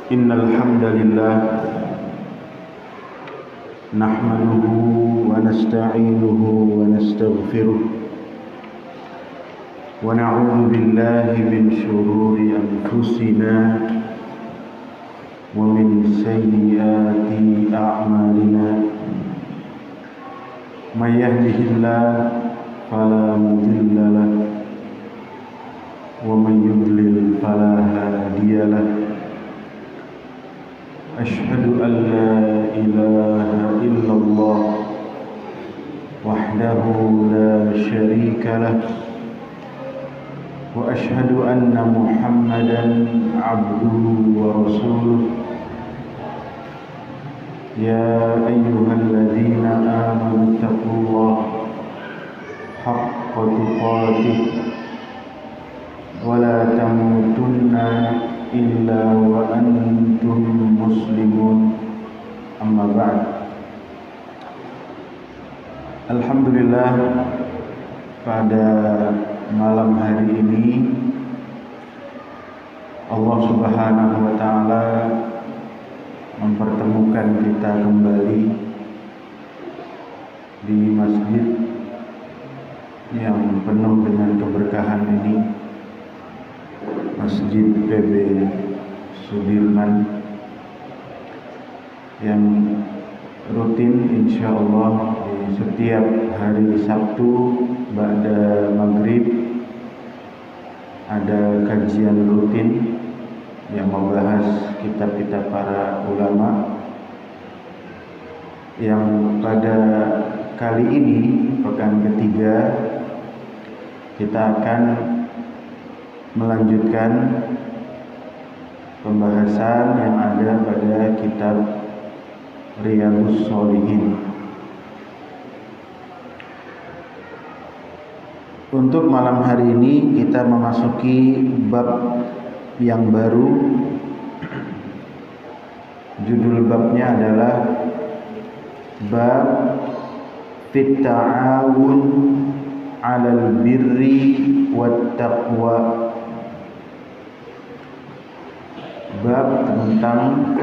إن الحمد لله نحمده ونستعينه ونستغفره ونعوذ بالله من شرور أنفسنا ومن سيئات أعمالنا من يهده الله فلا مضل له ومن يضلل فلا هادي له أشهد أن لا إله إلا الله وحده لا شريك له وأشهد أن محمدا عبده ورسوله يا أيها الذين آمنوا اتقوا الله حق تقاته ولا تموتن إلا وأنتم مسلمون أما بعد. Alhamdulillah, pada malam hari ini Allah Subhanahu wa Ta'ala mempertemukan kita kembali di masjid yang penuh dengan keberkahan ini, Masjid PB Sudirman, yang rutin insyaallah di setiap hari Sabtu ba'da maghrib ada kajian rutin yang membahas kitab-kitab para ulama, yang pada kali ini pekan ketiga kita akan melanjutkan pembahasan yang ada pada kitab Riyadhus Shalihin. Untuk malam hari ini kita memasuki bab yang baru. Judul babnya adalah Bab Fit Ta'awun 'alal Birri wat Taqwa. Bab tentang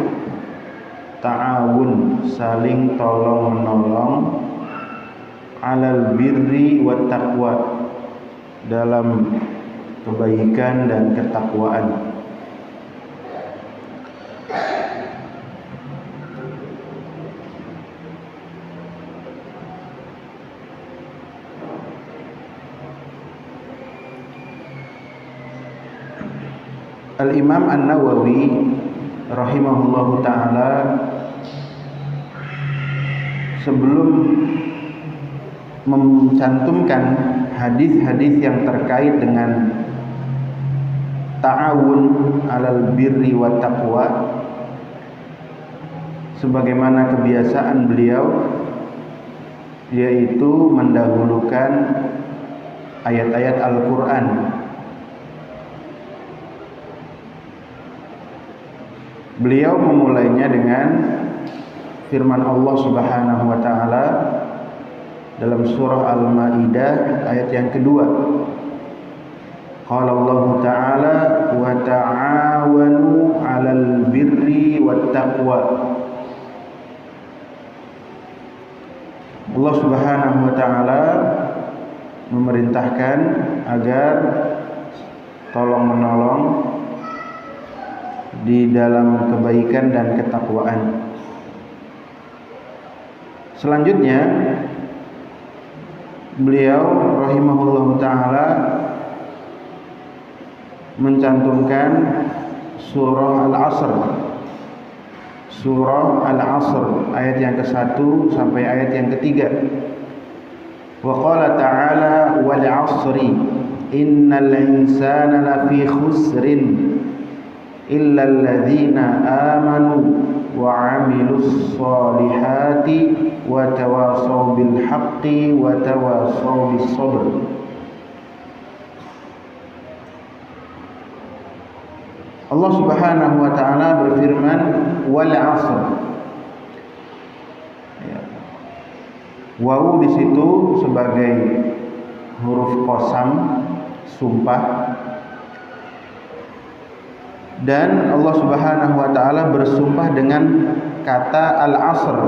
ta'awun, saling tolong menolong, 'alal birri wat taqwa, dalam kebaikan dan ketakwaan. Al-Imam An-Nawawi rahimahullahu ta'ala sebelum mencantumkan hadis-hadis yang terkait dengan ta'awun 'alal birri wat taqwa, sebagaimana kebiasaan beliau, yaitu mendahulukan ayat-ayat Al-Qur'an. Beliau memulainya dengan firman Allah Subhanahu wa Ta'ala dalam surah Al-Maidah ayat yang kedua. Qala Allah Ta'ala wa ta'awanu 'alal birri wat taqwa. Allah Subhanahu wa Ta'ala memerintahkan agar tolong menolong di dalam kebaikan dan ketakwaan. Selanjutnya beliau rahimahullahu ta'ala mencantumkan surah Al-Asr. Surah Al-Asr ayat yang ke-1 sampai ayat yang ke-3. Wa qala ta'ala wal 'asri innal insana lafi khusrin illa alladzina amanu wa 'amilus solihati wa tawasaw bil haqqi wa tawasaw bis sabr. Allah Subhanahu wa ta'ala berfirman wal 'asr. Wawu di situ sebagai huruf qasam, sumpah. Dan Allah Subhanahu wa taala bersumpah dengan kata al-asr.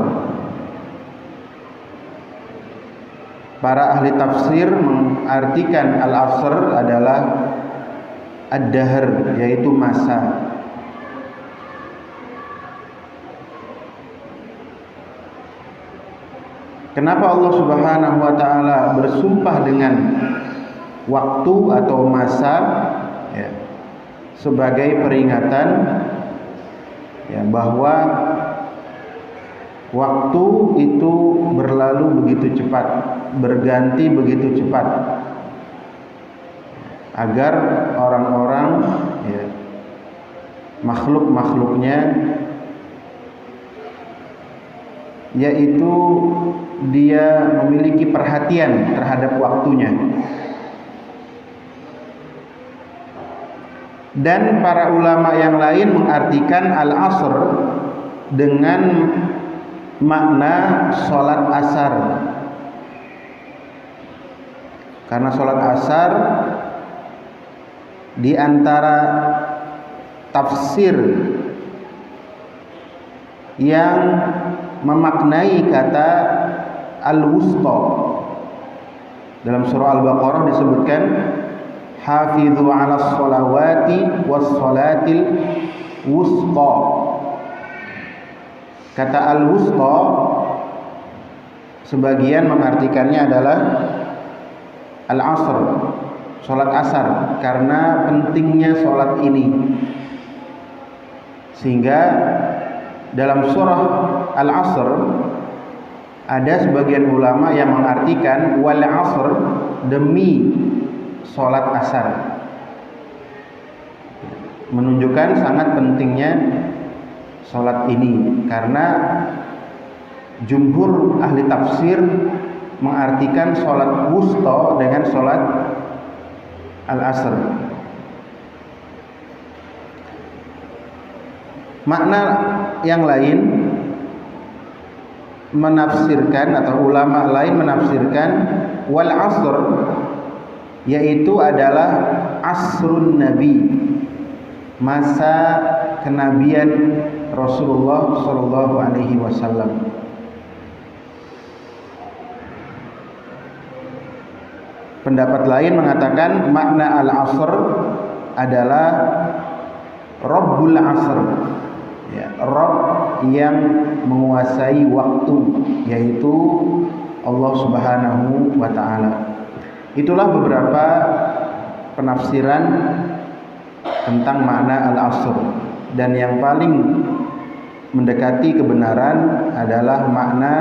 Para ahli tafsir mengartikan al-asr adalah ad-dahr, yaitu masa. Kenapa Allah Subhanahu wa taala bersumpah dengan waktu atau masa, ya, sebagai peringatan, ya, bahwa waktu itu berlalu begitu cepat, berganti begitu cepat, agar orang-orang, ya, makhluk-makhluknya, yaitu dia memiliki perhatian terhadap waktunya. Dan para ulama yang lain mengartikan al-asr dengan makna sholat asar, karena sholat asar di antara tafsir yang memaknai kata al-wusta. Dalam surah Al-Baqarah disebutkan hafidhu 'alas sholawati was sholatil wusta. Kata al-wusta sebagian mengartikannya adalah al-asr, sholat asar, karena pentingnya sholat ini. Sehingga dalam surah Al-Asr ada sebagian ulama yang mengartikan wal asr, demi sholat asar, menunjukkan sangat pentingnya sholat ini. Karena jumhur ahli tafsir mengartikan sholat wusta dengan sholat al-asr. Makna yang lain menafsirkan, atau ulama lain menafsirkan wal asr, yaitu adalah asrun nabi, masa kenabian Rasulullah sallallahu alaihi wasallam. Pendapat lain mengatakan makna al-asr adalah Rabbul asr, ya, Rabb yang menguasai waktu, yaitu Allah Subhanahu wa taala. Itulah beberapa penafsiran tentang makna al-asr, dan yang paling mendekati kebenaran adalah makna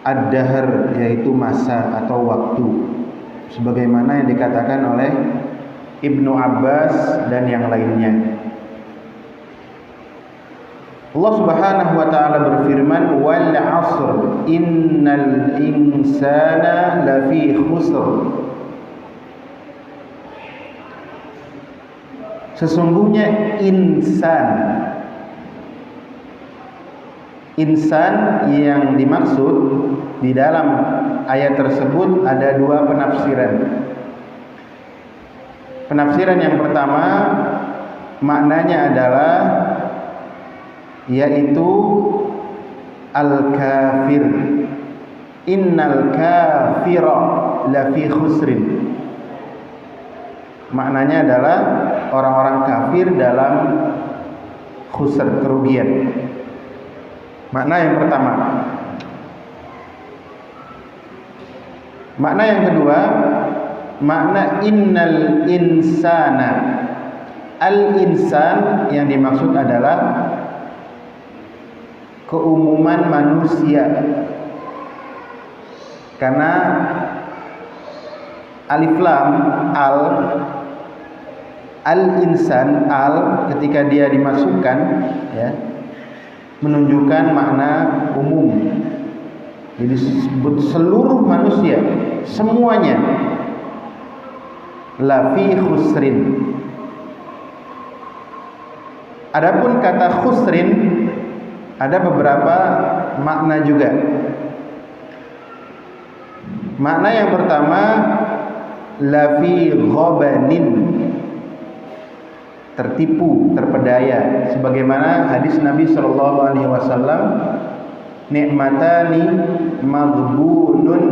ad-dahr, yaitu masa atau waktu, sebagaimana yang dikatakan oleh Ibnu Abbas dan yang lainnya. Allah Subhanahu wa taala berfirman wal 'asr innal insana lafi khusr. Sesungguhnya insan yang dimaksud di dalam ayat tersebut ada dua penafsiran. Penafsiran yang pertama maknanya adalah yaitu al-kafir. Innal kafira lafi khusrin. Maknanya adalah orang-orang kafir dalam khusr, kerugian. Makna yang pertama. Makna yang kedua, makna innal insana. Al-insan yang dimaksud adalah keumuman manusia, karena alif lam al-insan ketika dia dimasukkan, ya, menunjukkan makna umum. Jadi disebut seluruh manusia, semuanya lafi khusrin. Adapun kata khusrin ada beberapa makna juga. Makna yang pertama lafi ghabanin, tertipu, terpedaya, sebagaimana hadis Nabi sallallahu alaihi wasallam, ni'matani maghbunun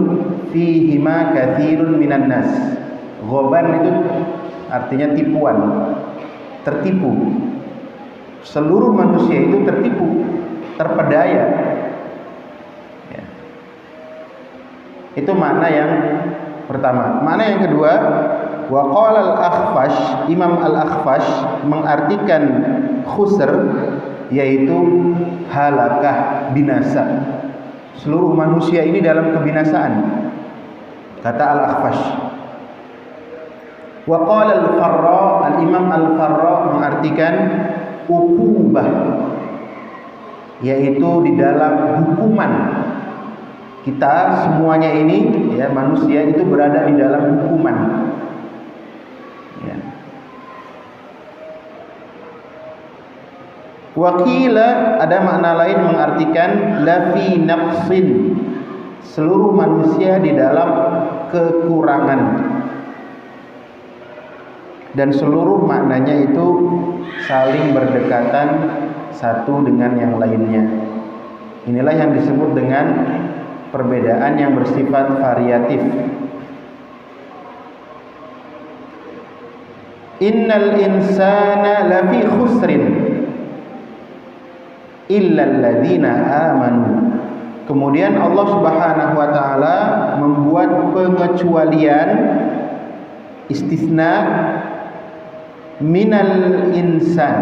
fihima katsirun minan nas. Ghaban itu artinya tipuan, tertipu. Seluruh manusia itu tertipu, terpedaya. Ya. Itu makna yang pertama. Makna yang kedua, wa qala al-Akhfash, Imam al-Akhfash mengartikan khusr yaitu halakah, binasa. Seluruh manusia ini dalam kebinasaan, kata al-Akhfash. Wa qala al-Farra, al-Imam al-Farra mengartikan uqubah, yaitu di dalam hukuman. Kita semuanya ini, ya, manusia itu berada di dalam hukuman. Ya. Wakila, ada makna lain mengartikan lafi naqsin, seluruh manusia di dalam kekurangan. Dan seluruh maknanya itu saling berdekatan satu dengan yang lainnya. Inilah yang disebut dengan perbedaan yang bersifat variatif. Innal insana lafi khusrin illa alladzina amanu. Kemudian Allah Subhanahu wa taala membuat pengecualian, istisna minal insan,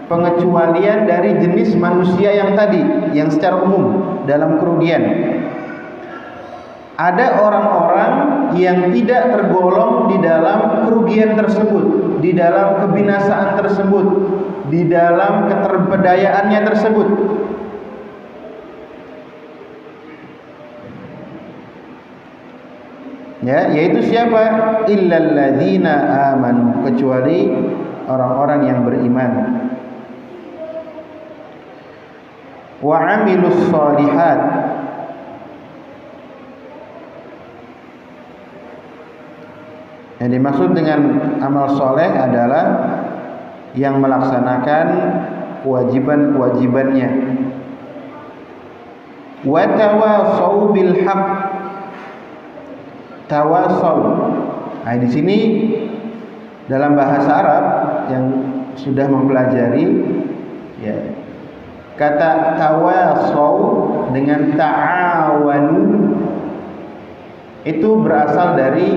pengecualian dari jenis manusia yang tadi, yang secara umum dalam kerugian. Ada orang-orang yang tidak tergolong di dalam kerugian tersebut, di dalam kebinasaan tersebut, di dalam keterpedayaannya tersebut. Ya, yaitu siapa? Illal ladzina amanu, kecuali orang-orang yang beriman. Wa 'amilus shalihat, yang dimaksud dengan amal soleh adalah yang melaksanakan kewajiban-kewajibannya. Wa tawasau bil haqq, tawasau. Nah, di sini dalam bahasa Arab yang sudah mempelajari, ya, kata tawasau dengan ta'awanu itu berasal dari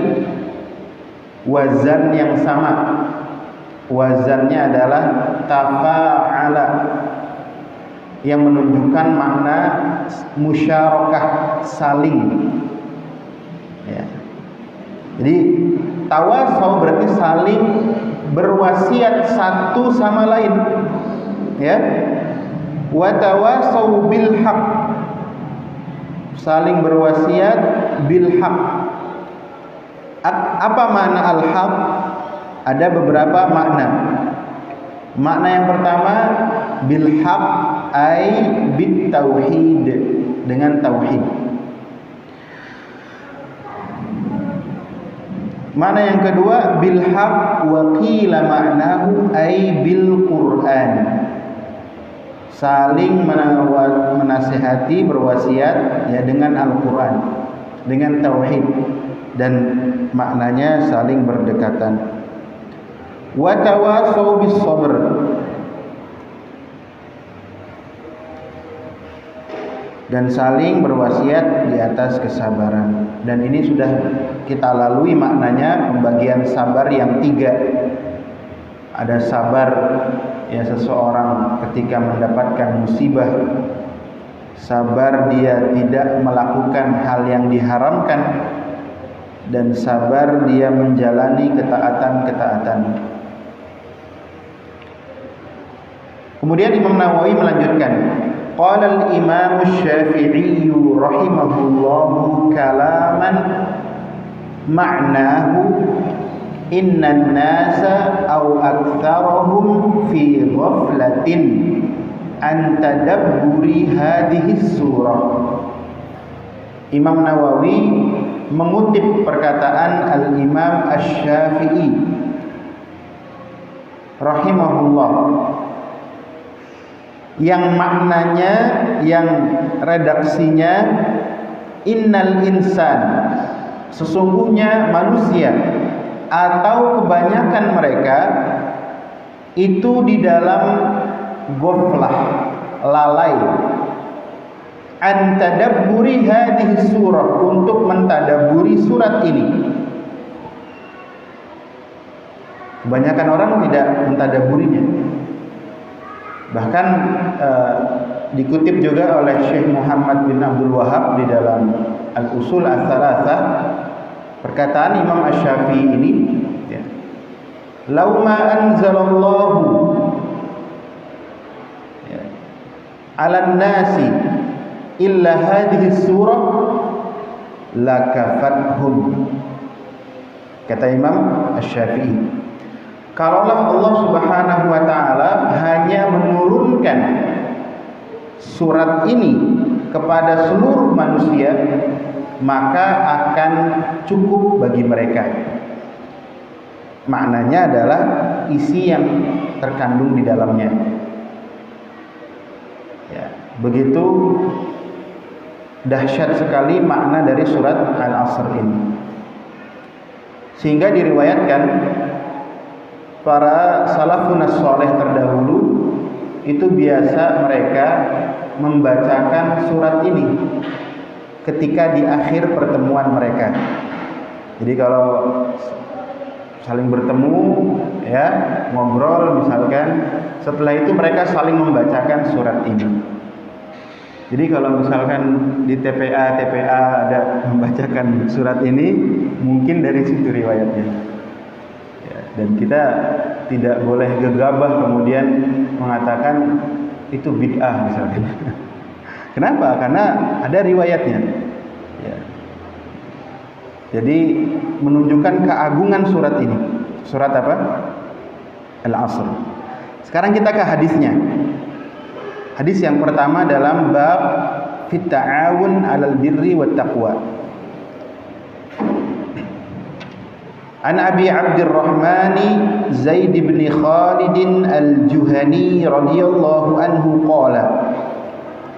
wazan yang sama. Wazannya adalah tafa'ala, yang menunjukkan makna musyarakah, saling. Ya. Jadi tawasau berarti saling berwasiat satu sama lain. Ya. Wa tawasau bil haqq, saling berwasiat bil haqq. Apa makna al-haq? Ada beberapa makna. Makna yang pertama, bil haq ay bit tauhid, dengan tauhid. Makna yang kedua, bil haq wa qila ma'nahu ay bil Qur'an, saling menasihati, berwasiat, ya, dengan Al-Qur'an, dengan tauhid, dan maknanya saling berdekatan. Wa tawasau bis sabr, dan saling berwasiat di atas kesabaran. Dan ini sudah kita lalui maknanya, pembagian sabar yang tiga. Ada sabar, ya, seseorang ketika mendapatkan musibah, sabar dia tidak melakukan hal yang diharamkan, dan sabar dia menjalani ketaatan-ketaatan. Kemudian Imam Nawawi melanjutkan, qala al-Imam Asy-Syafi'i rahimahullahu kalaman ma'nahu innan nasa aw aktsarahum fi ghaflatin an tadabburi hadhihi surah. Imam Nawawi mengutip perkataan Al-Imam Asy-Syafi'i rahimahullah, yang maknanya, yang redaksinya, innal insan, sesungguhnya manusia atau kebanyakan mereka itu di dalam ghaflah, lalai, an tadabburi hadhihi surah, untuk mentadabburi surat ini. Kebanyakan orang tidak mentadabburinya. Bahkan dikutip juga oleh Syekh Muhammad bin Abdul Wahab di dalam Al-Usul Ats-Tsalatsah, perkataan Imam Asy-Syafi'i ini, ya, "Lau ma anzalallahu ya, 'alan nasi illa hadhihi surah lakafathum." Kata Imam Asy-Syafi'i, kalaulah Allah Subhanahu wa taala hanya menurunkan surat ini kepada seluruh manusia, maka akan cukup bagi mereka. Maknanya adalah isi yang terkandung di dalamnya. Ya, begitu dahsyat sekali makna dari surat Al-Asr ini. Sehingga diriwayatkan para salafun as-saleh terdahulu itu biasa mereka membacakan surat ini ketika di akhir pertemuan mereka. Jadi kalau saling bertemu, ya, ngobrol misalkan, setelah itu mereka saling membacakan surat ini. Jadi kalau misalkan di TPA ada membacakan surat ini, mungkin dari situ riwayatnya. Dan kita tidak boleh gegabah kemudian mengatakan itu bid'ah misalnya. Kenapa? Karena ada riwayatnya. Ya. Jadi menunjukkan keagungan surat ini. Surat apa? Al-Asr. Sekarang kita ke hadisnya. Hadis yang pertama dalam bab fit ta'awun 'alal birri wat taqwa. An Abi Abdurrahman Zaid bin Khalid al-Juhani radhiyallahu anhu qala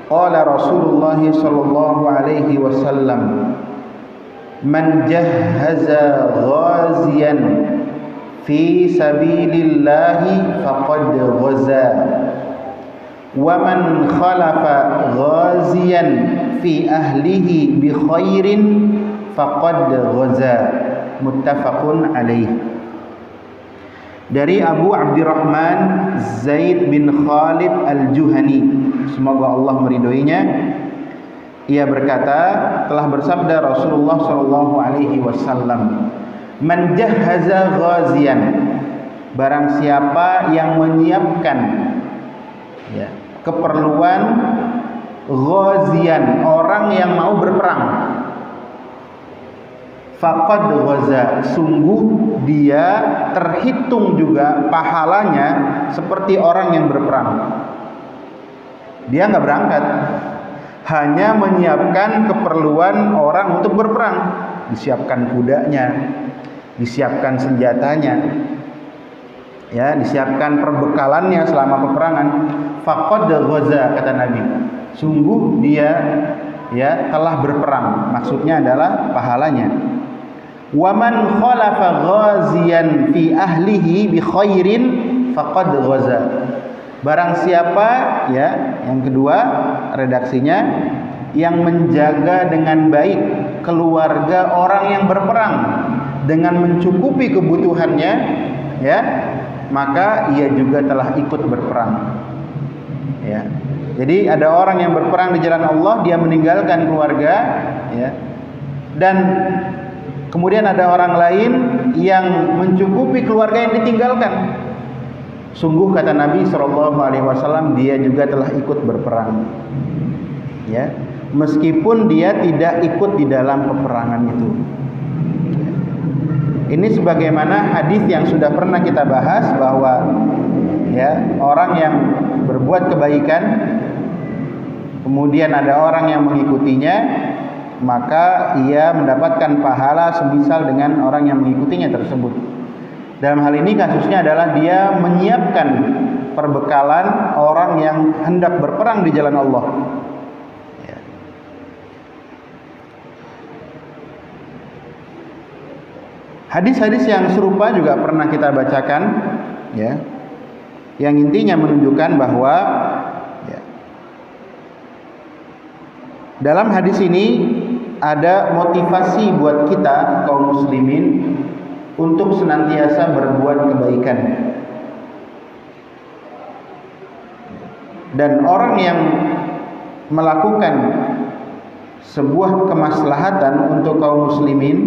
qala Rasulullah sallallahu alaihi wasallam man jahhaza ghaziyan fi sabilillahi faqad ghaza wa man khalafa ghaziyan fi ahlihi bi khairin faqad ghaza. Muttafaqun alaih. Dari Abu Abdurrahman Zaid bin Khalid al-Juhani, semoga Allah meridhoinya, ia berkata, telah bersabda Rasulullah sallallahu alaihi wasallam, man jahhaza ghaziyan, barang siapa yang menyiapkan, ya, keperluan ghaziyan, orang yang mau berperang, faqad ghaza, sungguh dia terhitung juga pahalanya seperti orang yang berperang. Dia nggak berangkat, hanya menyiapkan keperluan orang untuk berperang, disiapkan kudanya, disiapkan senjatanya, ya, disiapkan perbekalannya selama peperangan. Faqad ghaza, kata Nabi, sungguh dia, ya, telah berperang. Maksudnya adalah pahalanya. Wa man khalafa ghaziyan fi ahlihi bi khairin faqad ghaza. Barang siapa, ya, yang kedua redaksinya, yang menjaga dengan baik keluarga orang yang berperang dengan mencukupi kebutuhannya, ya, maka ia juga telah ikut berperang. Ya. Jadi ada orang yang berperang di jalan Allah, dia meninggalkan keluarga, ya. Dan kemudian ada orang lain yang mencukupi keluarga yang ditinggalkan. Sungguh, kata Nabi SAW, dia juga telah ikut berperang. Ya, meskipun dia tidak ikut di dalam peperangan itu. Ini sebagaimana hadis yang sudah pernah kita bahas, bahwa, ya, orang yang berbuat kebaikan, kemudian ada orang yang mengikutinya, maka ia mendapatkan pahala semisal dengan orang yang mengikutinya tersebut. Dalam hal ini kasusnya adalah dia menyiapkan perbekalan orang yang hendak berperang di jalan Allah. Ya. Hadis-hadis yang serupa juga pernah kita bacakan, ya, yang intinya menunjukkan bahwa ya, dalam hadis ini ada motivasi buat kita kaum muslimin untuk senantiasa berbuat kebaikan. Dan orang yang melakukan sebuah kemaslahatan untuk kaum muslimin,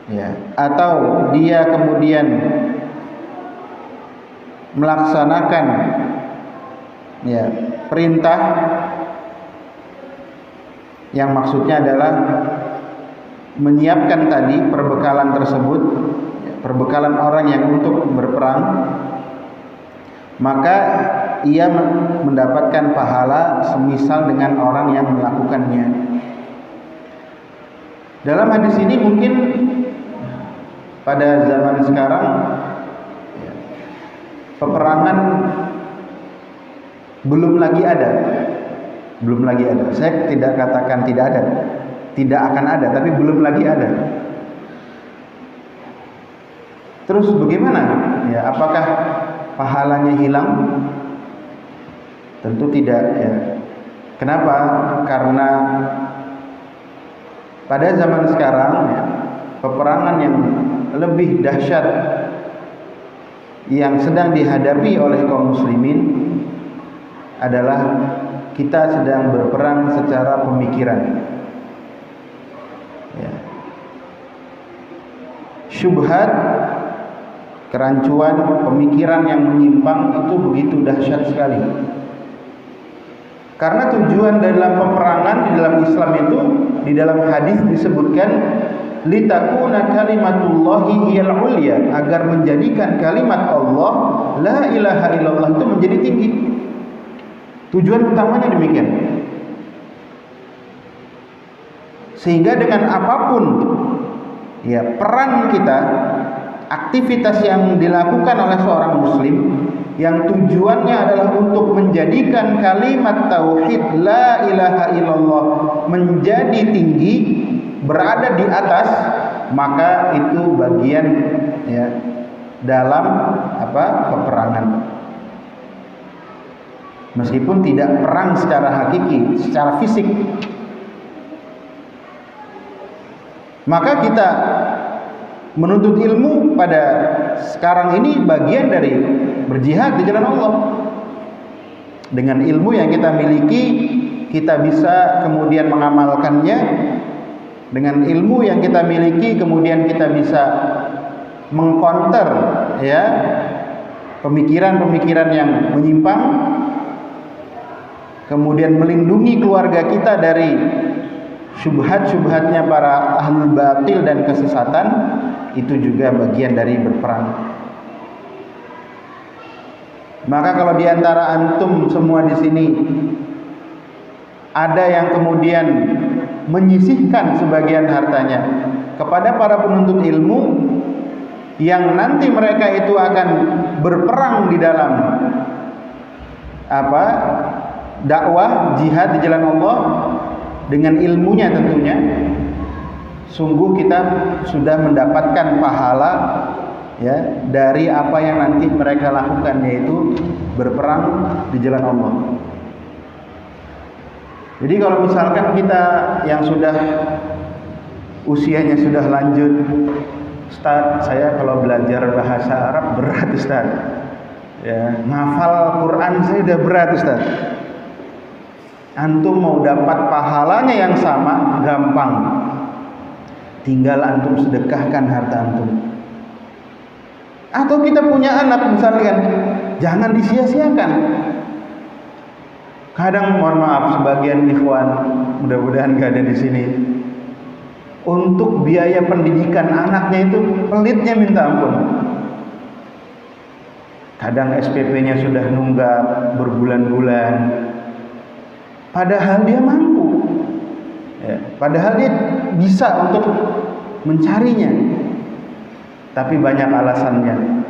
ya, atau dia kemudian melaksanakan, ya, perintah yang maksudnya adalah menyiapkan tadi perbekalan tersebut, perbekalan orang yang untuk berperang, maka ia mendapatkan pahala semisal dengan orang yang melakukannya. Dalam hadis ini mungkin pada zaman sekarang peperangan belum lagi ada. Saya tidak katakan tidak ada, tidak akan ada, tapi belum lagi ada. Terus bagaimana? Ya, apakah pahalanya hilang? Tentu tidak, ya. Kenapa? Karena pada zaman sekarang, ya, peperangan yang lebih dahsyat yang sedang dihadapi oleh kaum muslimin adalah kita sedang berperang secara pemikiran. Ya. Syubhat, kerancuan, pemikiran yang menyimpang itu begitu dahsyat sekali. Karena tujuan dalam peperangan di dalam Islam itu, di dalam hadis disebutkan litakuna kalimatullahi hiyal ulya, agar menjadikan kalimat Allah la ilaha illallah itu menjadi tinggi. Tujuan utamanya demikian. Sehingga dengan apapun, ya, peran kita, aktivitas yang dilakukan oleh seorang muslim yang tujuannya adalah untuk menjadikan kalimat tauhid la ilaha illallah menjadi tinggi, berada di atas, maka itu bagian, ya, dalam peperangan. Meskipun tidak perang secara hakiki, secara fisik, maka kita menuntut ilmu pada sekarang ini bagian dari berjihad di jalan Allah. Dengan ilmu yang kita miliki, kita bisa kemudian mengamalkannya. Dengan ilmu yang kita miliki, kemudian kita bisa mengcounter, ya, pemikiran-pemikiran yang menyimpang, kemudian melindungi keluarga kita dari syubhat-syubhatnya para ahlul batil dan kesesatan. Itu juga bagian dari berperang. Maka kalau diantara antum semua di sini ada yang kemudian menyisihkan sebagian hartanya kepada para penuntut ilmu yang nanti mereka itu akan berperang di dalam dakwah jihad di jalan Allah dengan ilmunya tentunya, sungguh kita sudah mendapatkan pahala, ya, dari apa yang nanti mereka lakukan, yaitu berperang di jalan Allah. Jadi kalau misalkan kita yang sudah usianya sudah lanjut, Ustaz, saya kalau belajar bahasa Arab berat, Ustaz. Ya, ngafal Quran saya udah berat, Ustaz. Antum mau dapat pahalanya yang sama, gampang. Tinggal antum sedekahkan harta antum. Atau kita punya anak misalkan, jangan disia-siakan. Kadang mohon maaf sebagian ikhwan, mudah-mudahan gak ada di sini, untuk biaya pendidikan anaknya itu pelitnya minta ampun. Kadang SPP-nya sudah nunggak berbulan-bulan, padahal dia mampu, ya, padahal dia bisa untuk mencarinya. tapi banyak alasannya.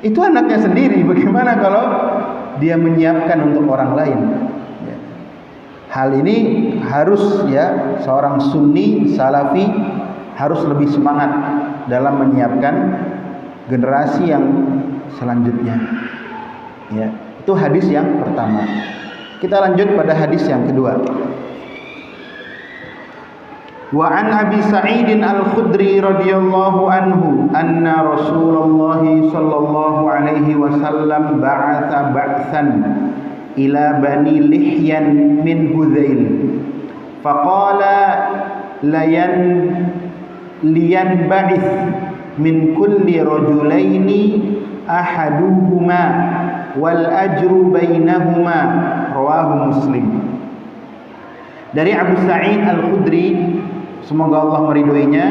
Itu anaknya sendiri. Bagaimana kalau dia menyiapkan untuk orang lain? Ya. Hal ini harus ya seorang sunni salafi harus lebih semangat dalam menyiapkan generasi yang selanjutnya. Ya, itu hadis yang pertama. Kita lanjut pada hadis yang kedua. Wa an Abi Sa'id Al-Khudri radhiyallahu anhu anna Rasulullah sallallahu alaihi wasallam ba'atha ba'than ila Bani Lihyan min Hudzail faqala liyanba'ith min kulli rajulaini ahaduhuma wal ajru bainahuma, rawahu Muslim. Dari Abu Sa'id Al-Khudri, semoga Allah meridhoinya,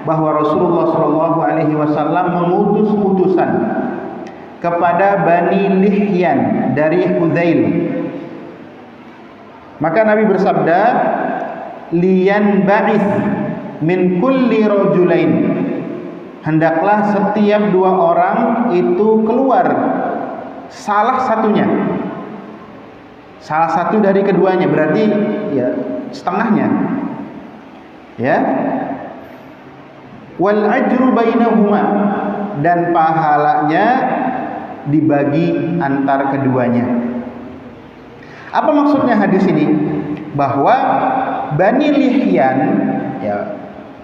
bahwa Rasulullah sallallahu alaihi wasallam mengutus utusan kepada Bani Lihyan dari Hudzail. Maka Nabi bersabda, liyanba'ith min kulli rajulain, hendaklah setiap dua orang itu keluar salah satunya, salah satu dari keduanya, berarti ya setengahnya, ya. Wal ajru bainahuma, dan pahalanya dibagi antar keduanya. Apa maksudnya hadis ini? Bahwa Bani Lihyan, ya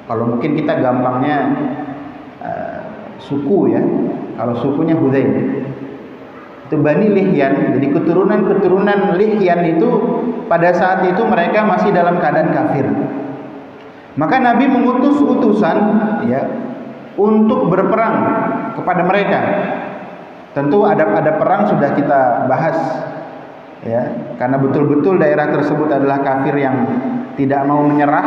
kalau mungkin kita gampangnya suku ya, kalau sukunya Hudzail. Itu Bani Lihyan, jadi keturunan Lihyan itu pada saat itu mereka masih dalam keadaan kafir. Maka Nabi mengutus utusan ya untuk berperang kepada mereka. Tentu ada perang sudah kita bahas ya, karena betul-betul daerah tersebut adalah kafir yang tidak mau menyerah,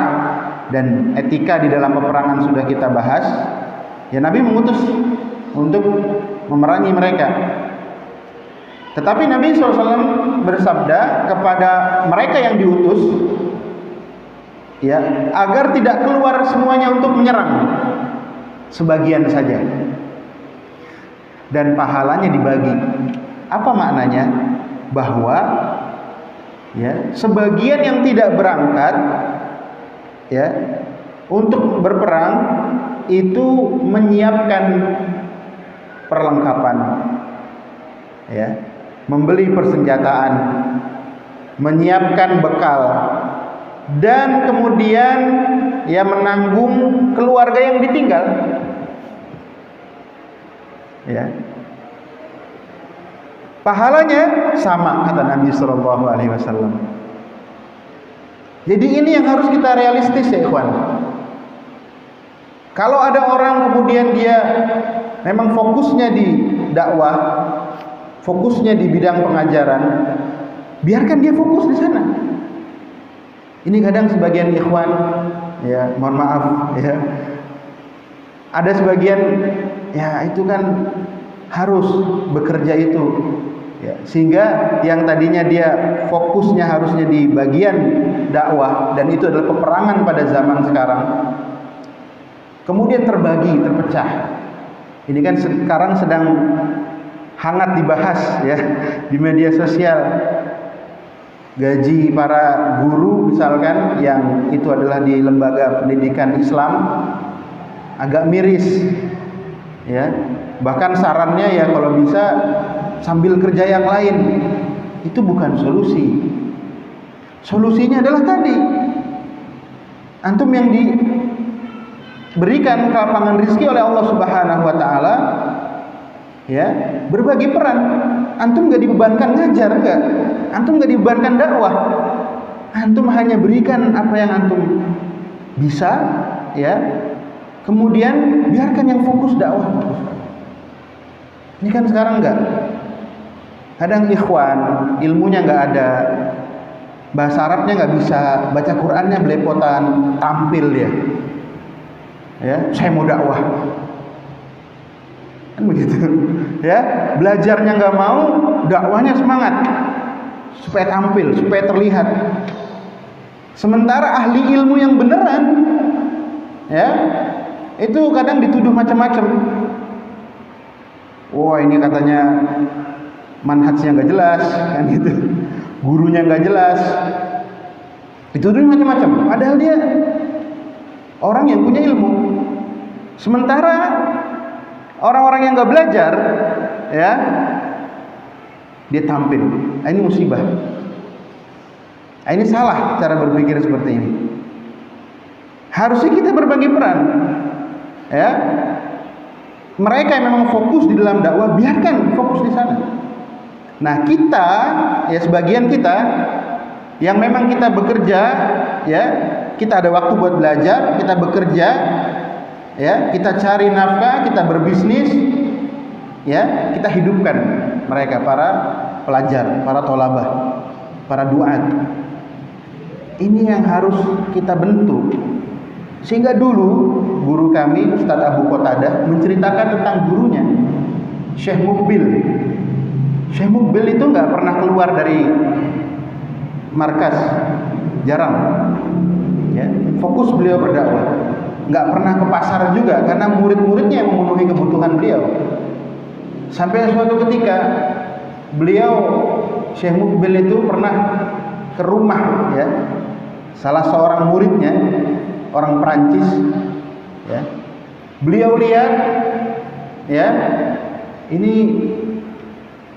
dan etika di dalam peperangan sudah kita bahas. Ya, Nabi mengutus untuk memerangi mereka. Tetapi Nabi SAW bersabda kepada mereka yang diutus, ya, agar tidak keluar semuanya untuk menyerang, sebagian saja, dan pahalanya dibagi. Apa maknanya? Bahwa ya sebagian yang tidak berangkat ya untuk berperang itu menyiapkan perlengkapan, ya, membeli persenjataan, menyiapkan bekal, dan kemudian ya menanggung keluarga yang ditinggal, ya. Pahalanya sama, kata Nabi Sallallahu Alaihi Wasallam. Jadi ini yang harus kita realistis ya ikhwan. Kalau ada orang kemudian dia memang fokusnya di dakwah, fokusnya di bidang pengajaran, biarkan dia fokus di sana. Ini kadang sebagian ikhwan, ya mohon maaf ya, ada sebagian ya itu kan harus bekerja itu, ya, sehingga yang tadinya dia fokusnya harusnya di bagian dakwah, dan itu adalah peperangan pada zaman sekarang, kemudian terbagi, terpecah. Ini kan sekarang sedang hangat dibahas ya di media sosial. Gaji para guru misalkan yang itu adalah di lembaga pendidikan Islam agak miris ya. Bahkan sarannya ya kalau bisa sambil kerja yang lain. Itu bukan solusi. Solusinya adalah tadi, antum yang diberikan lapangan rezeki oleh Allah Subhanahu wa taala, ya, berbagi peran. Antum gak dibebankan ngajar, enggak. Antum gak dibebankan dakwah. Antum hanya berikan apa yang antum bisa, ya. Kemudian biarkan yang fokus dakwah. Ini kan sekarang enggak. Kadang ikhwan ilmunya enggak ada, bahasa Arabnya enggak bisa, baca Qur'annya belepotan, tampil dia. Ya, saya mau dakwah. Kan begitu. Ya, belajarnya enggak mau, dakwahnya semangat. Supaya tampil, supaya terlihat. Sementara ahli ilmu yang beneran, ya, itu kadang dituduh macam-macam. Wah, ini katanya manhajnya nggak jelas, kan gitu. Gurunya nggak jelas. Dituduh macam-macam. Padahal dia orang yang punya ilmu. Sementara orang-orang yang nggak belajar, ya, dia tampil. Ini musibah. Ini salah cara berpikir seperti ini. Harusnya kita berbagi peran, ya. Mereka yang memang fokus di dalam dakwah, biarkan fokus di sana. Nah, kita, ya sebagian kita yang memang kita bekerja, ya, kita ada waktu buat belajar, kita bekerja, ya, kita cari nafkah, kita berbisnis, ya, kita hidupkan mereka, para pelajar, para tolabah, para duat. Ini yang harus kita bentuk. Sehingga dulu guru kami Ustadz Abu Qatadah menceritakan tentang gurunya Syekh Mukbil. Syekh Mukbil itu nggak pernah keluar dari markas, jarang, ya, fokus beliau berdakwah. Nggak pernah ke pasar juga karena murid-muridnya yang memenuhi kebutuhan beliau. Sampai suatu ketika beliau Syekh Mukbil itu pernah ke rumah, ya, salah seorang muridnya, orang Perancis, ya. Beliau lihat, ya, ini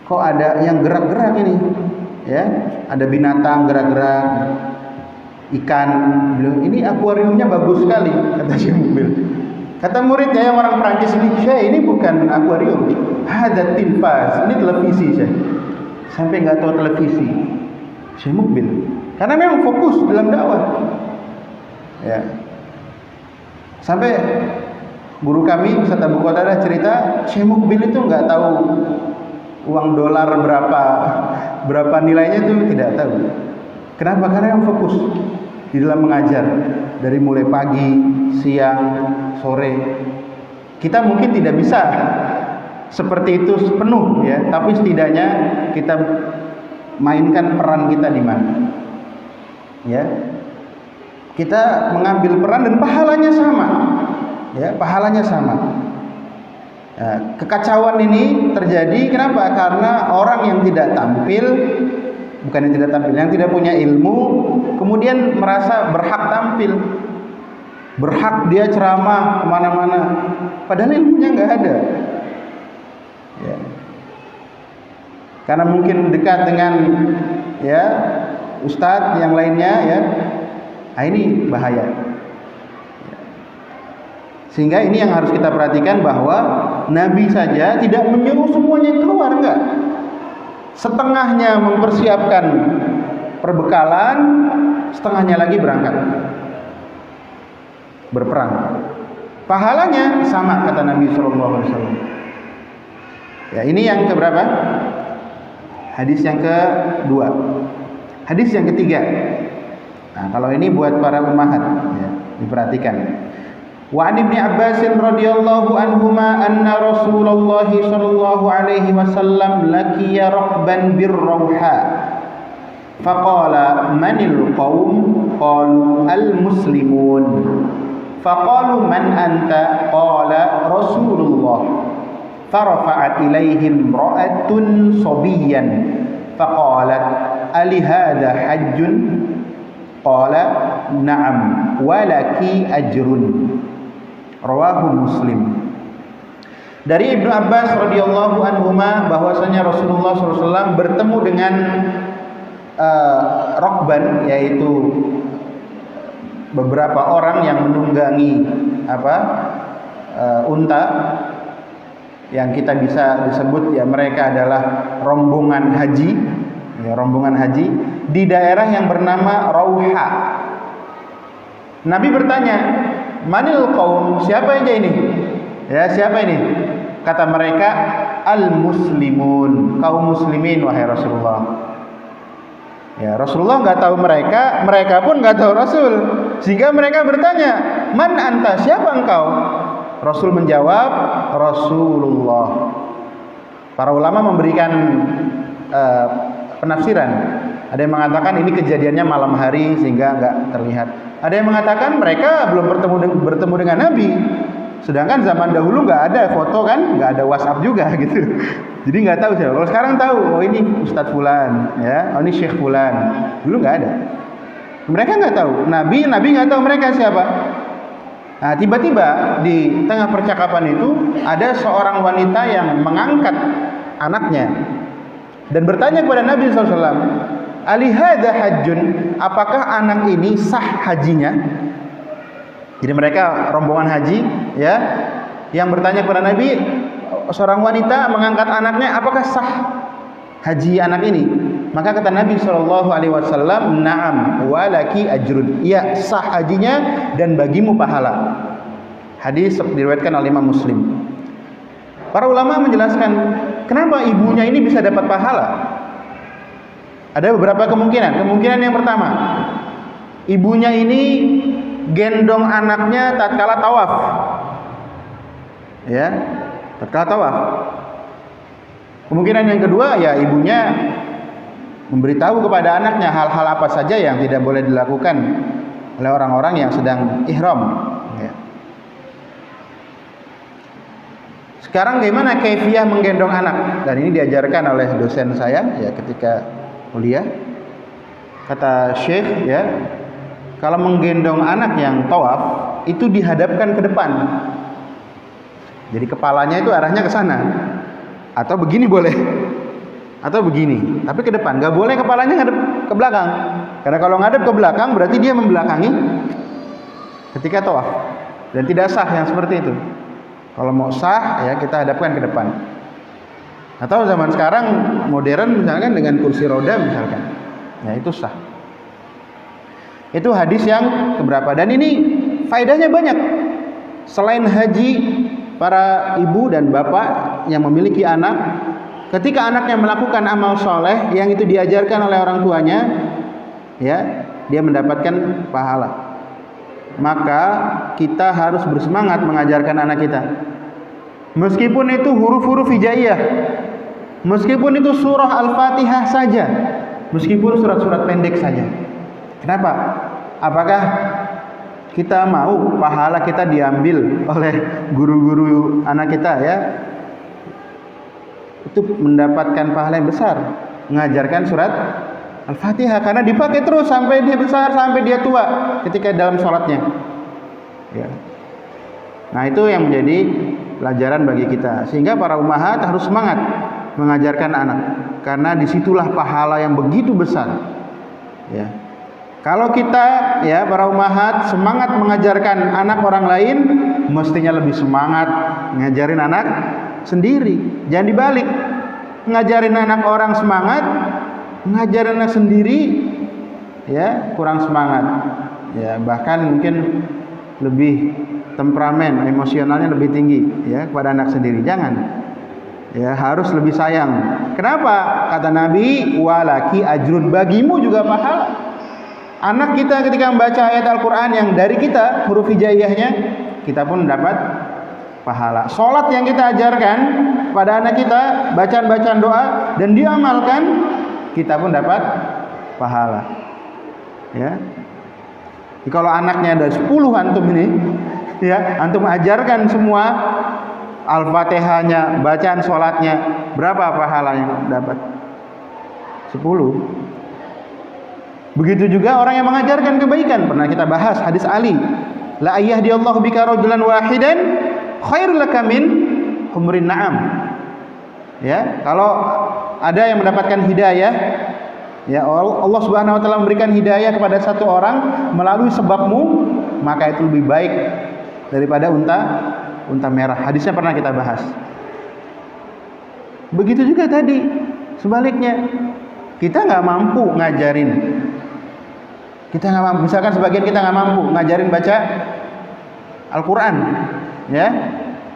kok ada yang gerak-gerak ini, ya, ada binatang gerak-gerak, ikan. Ini akuariumnya bagus sekali, kata Syekh Mukbil. Kata muridnya yang orang Perancis ini, Syekh, ini bukan akuarium, ada tilfaz, ini televisi, Syekh. Sampai nggak tahu televisi, Syekh Mukbil, karena memang fokus dalam dakwah, ya. Sampai guru kami Ustadz Abu Qatadah cerita, Syekh Mukbil itu nggak tahu uang dolar berapa nilainya, itu tidak tahu. Kenapa? Karena yang fokus di dalam mengajar dari mulai pagi, siang, sore. Kita mungkin tidak bisa seperti itu sepenuh, ya, tapi setidaknya kita mainkan peran kita di mana, ya. Kita mengambil peran dan pahalanya sama, ya, pahalanya sama. Nah, kekacauan ini terjadi kenapa? Karena orang yang tidak tampil, bukan yang tidak tampil, yang tidak punya ilmu, kemudian merasa berhak tampil, berhak dia ceramah kemana-mana, padahal ilmunya nggak ada, ya. Karena mungkin dekat dengan, ya, ustadz yang lainnya, ya. Nah, ini bahaya. Sehingga ini yang harus kita perhatikan, bahwa Nabi saja tidak menyuruh semuanya keluar, enggak. Setengahnya mempersiapkan perbekalan, setengahnya lagi berangkat berperang. Pahalanya sama, kata Nabi SAW. Ya, ini yang keberapa? Hadis yang kedua. Hadis yang ketiga. Nah, kalau ini buat para ummahat, ya, diperhatikan. Wa an Ibnu Abbas radhiyallahu anhuma anna Rasulullah sallallahu alaihi wasallam laqiya raqban birrawha faqala manil qaum qalu al muslimun faqalu man anta qala Rasulullah farafa'at ilaihim ra'atun sabiyyan faqalat ali hadha hajjun qala na'am walaki ajrun. Rawahu Muslim. Dari Ibnu Abbas radhiyallahu anhuma bahwasanya Rasulullah SAW bertemu dengan rokban, yaitu beberapa orang yang menunggangi unta, yang kita bisa disebut, ya, mereka adalah rombongan haji, ya, rombongan haji di daerah yang bernama Rauha. Nabi bertanya, manil qaum, siapa aja ini? Ya, siapa ini? Kata mereka, al muslimun, kaum muslimin wahai Rasulullah. Ya, Rasulullah nggak tahu mereka, mereka pun nggak tahu Rasul, sehingga mereka bertanya, man anta, siapa engkau? Rasul menjawab, Rasulullah. Para ulama memberikan penafsiran. Ada yang mengatakan ini kejadiannya malam hari sehingga nggak terlihat. Ada yang mengatakan mereka belum bertemu dengan Nabi, Sedangkan zaman dahulu nggak ada foto kan, nggak ada WhatsApp juga gitu. Jadi nggak tahu siapa. Kalau sekarang tahu, oh ini Ustadz Fulan, ya, oh ini Syekh Fulan. Dulu nggak ada. Mereka nggak tahu. Nabi nggak tahu mereka siapa. Nah, tiba-tiba di tengah percakapan itu ada seorang wanita yang mengangkat anaknya dan bertanya kepada Nabi SAW, alihada hajjun, apakah anak ini sah hajinya? Jadi mereka rombongan haji, ya, yang bertanya kepada Nabi, seorang wanita mengangkat anaknya, apakah sah haji anak ini? Maka kata Nabi SAW, na'am walaki ajrun, iya sah hajinya dan bagimu pahala. Hadis diriwayatkan oleh Imam Muslim. Para ulama menjelaskan kenapa ibunya ini bisa dapat pahala. Ada beberapa kemungkinan. Kemungkinan yang pertama, ibunya ini gendong anaknya tatkala tawaf, ya, tatkala tawaf. Kemungkinan yang kedua, ya ibunya memberitahu kepada anaknya hal-hal apa saja yang tidak boleh dilakukan oleh orang-orang yang sedang ihram, ya. Sekarang bagaimana kaifiyah menggendong anak? Dan ini diajarkan oleh dosen saya, ya, ketika kuliah. Kata Syekh, ya, kalau menggendong anak yang tawaf itu dihadapkan ke depan. Jadi kepalanya itu arahnya ke sana. Atau begini boleh. Atau begini, tapi ke depan. Gak boleh kepalanya ngadep ke belakang. Karena kalau ngadep ke belakang berarti dia membelakangi ketika tawaf. Dan tidak sah yang seperti itu. Kalau mau sah, ya kita hadapkan ke depan. Atau zaman sekarang modern misalkan dengan kursi roda misalkan, ya itu sah. Itu hadis yang keberapa. Dan ini faedahnya banyak. Selain haji, para ibu dan bapak yang memiliki anak, ketika anaknya melakukan amal soleh yang itu diajarkan oleh orang tuanya, ya, dia mendapatkan pahala. Maka kita harus bersemangat mengajarkan anak kita. Meskipun itu huruf-huruf hijaiyah, meskipun itu surah Al-Fatihah saja, meskipun surat-surat pendek saja. Kenapa? Apakah kita mau pahala kita diambil oleh guru-guru anak kita, ya? Itu mendapatkan pahala yang besar mengajarkan surat Al-Fatihah, karena dipakai terus sampai dia besar, sampai dia tua ketika dalam sholatnya, ya. Nah, itu yang menjadi pelajaran bagi kita, sehingga para ummahat harus semangat mengajarkan anak, karena disitulah pahala yang begitu besar, ya. Kalau kita, ya, para ummahat semangat mengajarkan anak orang lain, mestinya lebih semangat ngajarin anak sendiri. Jangan dibalik, ngajarin anak orang semangat, ngajarin anak sendiri, ya, kurang semangat, ya, bahkan mungkin lebih temperamen, emosionalnya lebih tinggi, ya, kepada anak sendiri. Jangan, ya, harus lebih sayang. Kenapa? Kata Nabi, walaki ajrun, bagimu juga pahala. Anak kita ketika membaca ayat Al-Quran yang dari kita, huruf hijaiyahnya, kita pun dapat pahala. Sholat yang kita ajarkan pada anak kita, bacaan-bacaan doa, dan dia amalkan, kita pun dapat pahala, ya. Jadi kalau anaknya ada 10 antum ini, ya, antum ajarkan semua Al-Fatihahnya, bacaan sholatnya, berapa pahala yang dapat? 10. Begitu juga orang yang mengajarkan kebaikan. Pernah kita bahas hadis Ali, la ayyahdiyallahu bika rajulan wahidan khairul laka min humrin na'am. Ya, kalau ada yang mendapatkan hidayah, ya, Allah Subhanahu wa taala memberikan hidayah kepada satu orang melalui sebabmu, maka itu lebih baik daripada unta merah. Hadisnya pernah kita bahas. Begitu juga tadi sebaliknya, kita nggak mampu ngajarin, kita nggak mampu, misalkan sebagian kita nggak mampu ngajarin baca Al-Quran, ya,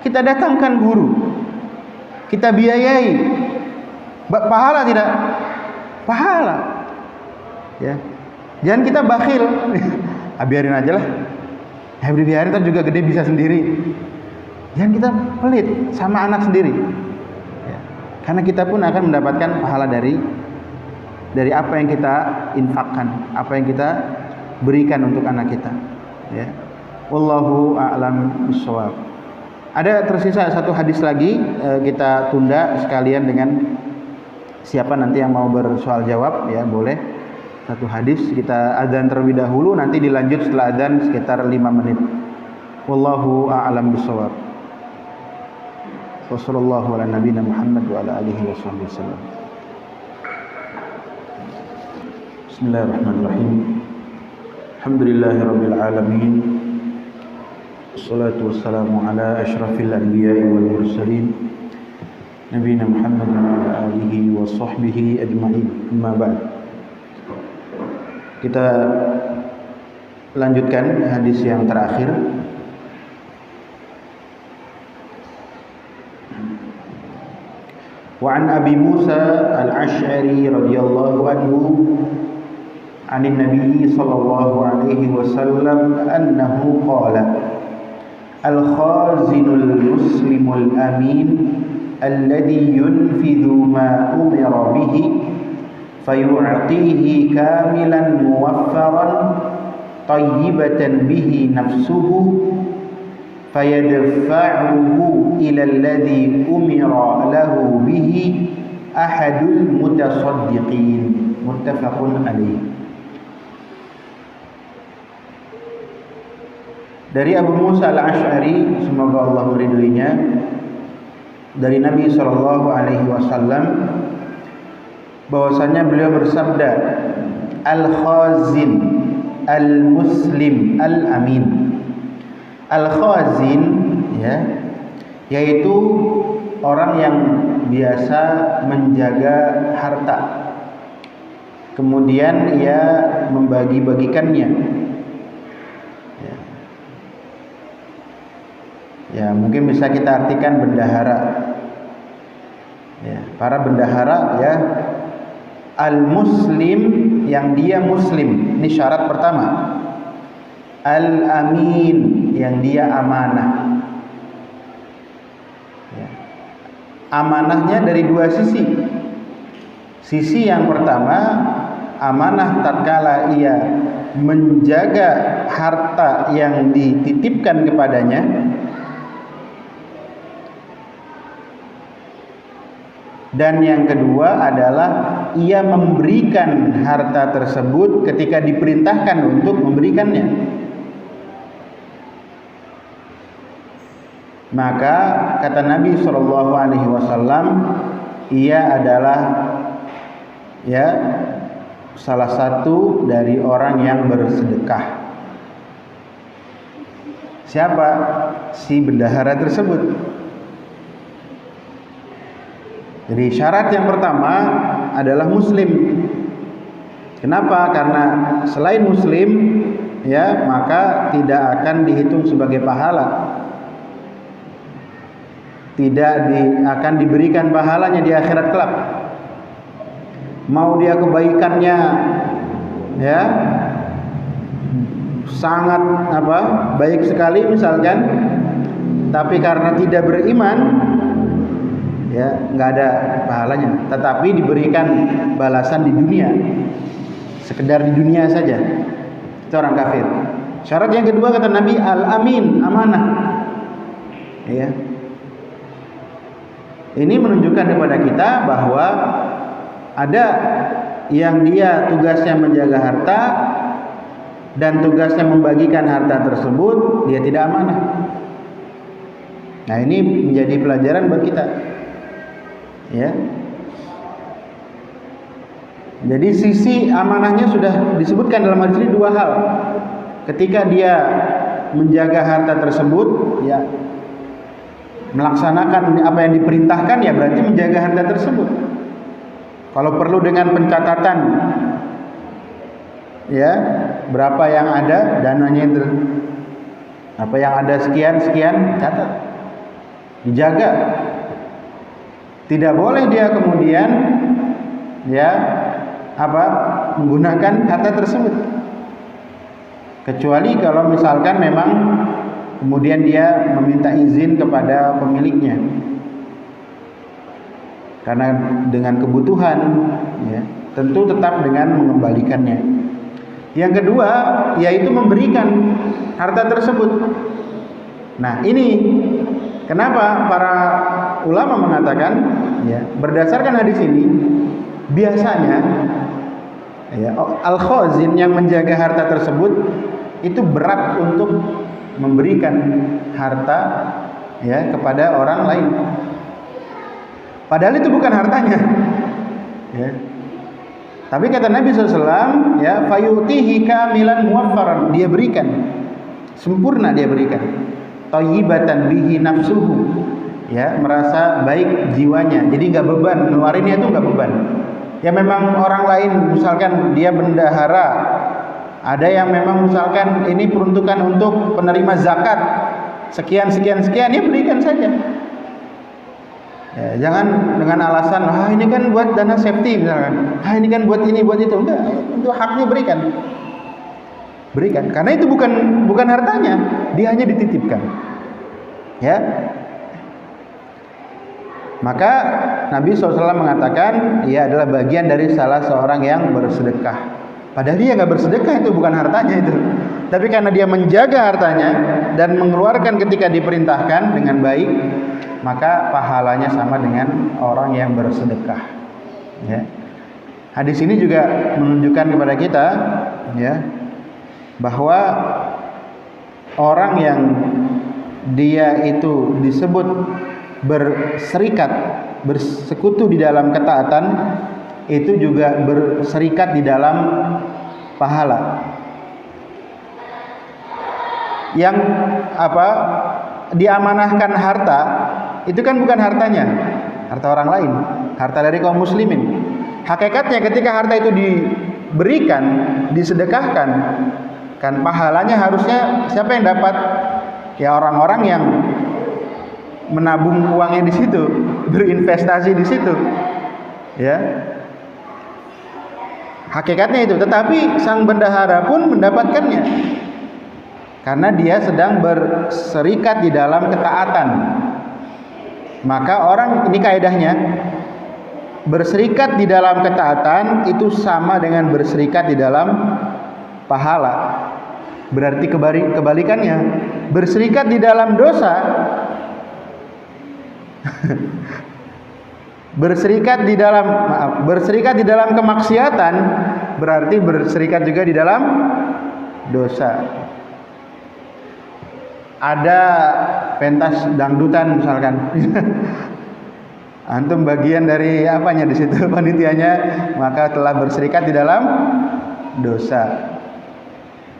kita datangkan guru, kita biayai, pahala tidak? Pahala, ya. Jangan kita bakhil, biarin aja lah, ya, biarin, kan juga gede bisa sendiri. Jangan kita pelit sama anak sendiri, ya. Karena kita pun akan mendapatkan pahala dari apa yang kita infakkan, apa yang kita berikan untuk anak kita, ya. Wallahu a'lam bishawab. Ada tersisa satu hadis lagi, kita tunda sekalian dengan siapa nanti yang mau bersoal jawab ya, boleh. Satu hadis kita adzan terlebih dahulu, nanti dilanjut setelah adzan sekitar 5 menit. Wallahu a'lam bishawab. Wassallallahu ala nabiyina Muhammad wa ala alihi washabbihi wasallam. Bismillahirrahmanirrahim. Alhamdulillahirabbil alamin. Wassalatu wassalamu ala asyrafil anbiya'i wal mursalin nabiyina Muhammad wa ala alihi wa sahbihi ajma'in. Amma ba'd. Kita lanjutkan hadis yang terakhir. Wa an Abi Musa al-Asy'ari radhiyallahu anhu 'anil Nabi sallallahu alaihi wasallam annahu qala al-khazinul muslimul amin alladhi yunfidhu ma umira bihi fayu'tihi kamilan muwaffaran tayyibatan bihi nafsuhu fayadfa'uhu ila alladhi umira lahu bihi ahadul mutasaddiqin. Muttafaqun alaih. Dari Abu Musa al-Asy'ari, semoga Allah meridhoinya, dari Nabi sallallahu alaihi wasallam bahwasanya beliau bersabda, al-khazin al-muslim al-amin. Al-khazin ya, yaitu orang yang biasa menjaga harta, kemudian ia membagi-bagikannya. Ya, mungkin bisa kita artikan bendahara. Ya, para bendahara ya, al-muslim yang dia muslim, ini syarat pertama. Al-amin yang dia amanah. Ya. Amanahnya dari dua sisi. Sisi yang pertama, amanah tatkala ia menjaga harta yang dititipkan kepadanya. Dan yang kedua adalah ia memberikan harta tersebut ketika diperintahkan untuk memberikannya. Maka kata Nabi sallallahu alaihi wasallam, ia adalah ya salah satu dari orang yang bersedekah. Siapa? Si bendahara tersebut. Jadi syarat yang pertama adalah muslim. Kenapa? Karena selain muslim ya, maka tidak akan dihitung sebagai pahala. Akan diberikan pahalanya di akhirat kelak. Mau dia kebaikannya ya sangat baik sekali misalkan, tapi karena tidak beriman ya nggak ada pahalanya, tetapi diberikan balasan di dunia, sekedar di dunia saja. Itu orang kafir. Syarat yang kedua kata Nabi, al-amin, amanah. Ya. Ini menunjukkan kepada kita bahwa ada yang dia tugasnya menjaga harta dan tugasnya membagikan harta tersebut, dia tidak amanah. Nah, ini menjadi pelajaran buat kita. Ya. Jadi sisi amanahnya sudah disebutkan dalam hadis ini dua hal. Ketika dia menjaga harta tersebut, ya melaksanakan apa yang diperintahkan, ya berarti menjaga harta tersebut. Kalau perlu dengan pencatatan, ya berapa yang ada, dananya itu, apa yang ada sekian, catat, dijaga. Tidak boleh dia kemudian ya menggunakan harta tersebut, kecuali kalau misalkan memang kemudian dia meminta izin kepada pemiliknya karena dengan kebutuhan, ya tentu tetap dengan mengembalikannya. Yang kedua yaitu memberikan harta tersebut. Nah, ini Kenapa para ulama mengatakan ya, berdasarkan hadis ini biasanya ya, al-khazin yang menjaga harta tersebut itu berat untuk memberikan harta ya kepada orang lain. Padahal itu bukan hartanya. Ya. Tapi kata Nabi SAW, ya, fayutihi kamilan muwaffaran, dia berikan sempurna, dia berikan. Thayyibatan bihi nafsuhu, ya, merasa baik jiwanya. Jadi enggak beban, ngeluarinnya itu enggak beban. Ya memang orang lain misalkan dia bendahara, ada yang memang misalkan ini peruntukan untuk penerima zakat sekian ya berikan saja. Ya, jangan dengan alasan ini kan buat dana safety misalkan, ini kan buat ini buat itu. Enggak, itu haknya berikan karena itu bukan hartanya, dia hanya dititipkan. Ya, maka Nabi SAW mengatakan ia adalah bagian dari salah seorang yang bersedekah. Padahal dia nggak bersedekah, itu bukan hartanya itu. Tapi karena dia menjaga hartanya dan mengeluarkan ketika diperintahkan dengan baik, maka pahalanya sama dengan orang yang bersedekah. Ya. Hadis ini juga menunjukkan kepada kita, ya, bahwa orang yang dia itu disebut berserikat, bersekutu di dalam ketaatan, itu juga berserikat di dalam pahala. Yang diamanahkan harta itu kan bukan hartanya, harta orang lain, harta dari kaum muslimin. Hakikatnya ketika harta itu diberikan, disedekahkan, kan pahalanya harusnya siapa yang dapat? Ya orang-orang yang menabung uangnya di situ, berinvestasi di situ. Ya. Hakikatnya itu, tetapi sang bendahara pun mendapatkannya. Karena dia sedang berserikat di dalam ketaatan. Maka orang, ini kaidahnya, berserikat di dalam ketaatan itu sama dengan berserikat di dalam pahala. Berarti kebalikannya, berserikat di dalam dosa, berserikat di dalam kemaksiatan berarti berserikat juga di dalam dosa. Ada pentas dangdutan misalkan, antum bagian dari apanya di situ, panitianya, maka telah berserikat di dalam dosa.